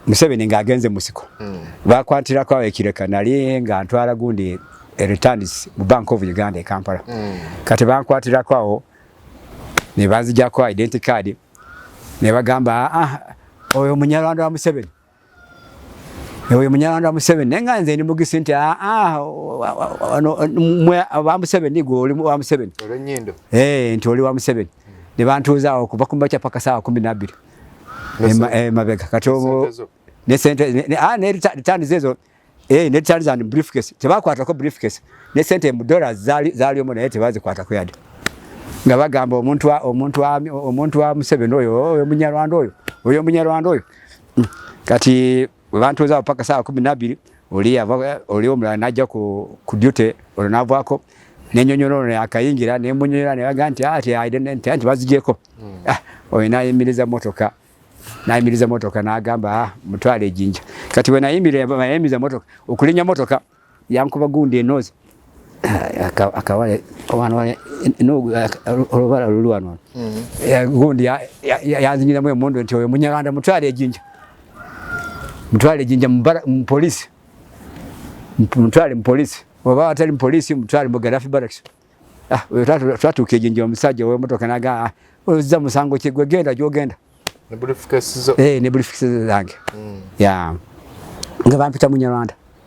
Museveni ng'agenze musiko bakwatira kwa ekireka nali nga ntwala gundi returns mu Bank of Uganda e Kampala kati bankwatira kwawo ne bazija kwa identity card ne bagamba oyo munyarwanda wa Museveni oyo munyarwanda wa Museveni nenga nze ndi mugisi nti mwe wa Museveni go oli wa Museveni olonyindo nti oli wa Museveni ne bantuza okuva kumbacha paka saa 12 mabega katomo ne sente ne return zezo ne return and briefcase tebakwata ko briefcase ne sente mu dollars zali omo naye tebazikwata ko yadi nga bagamba omuntu wa Museveni oyo munyarwanda oyo kati bantuza paka saa 12 oli omulala najja ku duty olonavako nenyonyolo ne akayingira ne munyira ne baganti ati identity bazijeko oyo nayimiriza motoka n'agamba mutwale ejinja kati we nayimiza motoka okulinya motoka yankuba gundi enoze akawale wale olubala lulwano gundi yanzinyira mwe mondo nti oyo munyarwanda mutwale ejinja mu police oba atali mu police mutwale mu Gaddafi barracks twatuka ejinja omusajja we motoka naga oza musango kigwe genda jogenda ne briefcase zo ne briefcase zange nga bampita munyarwanda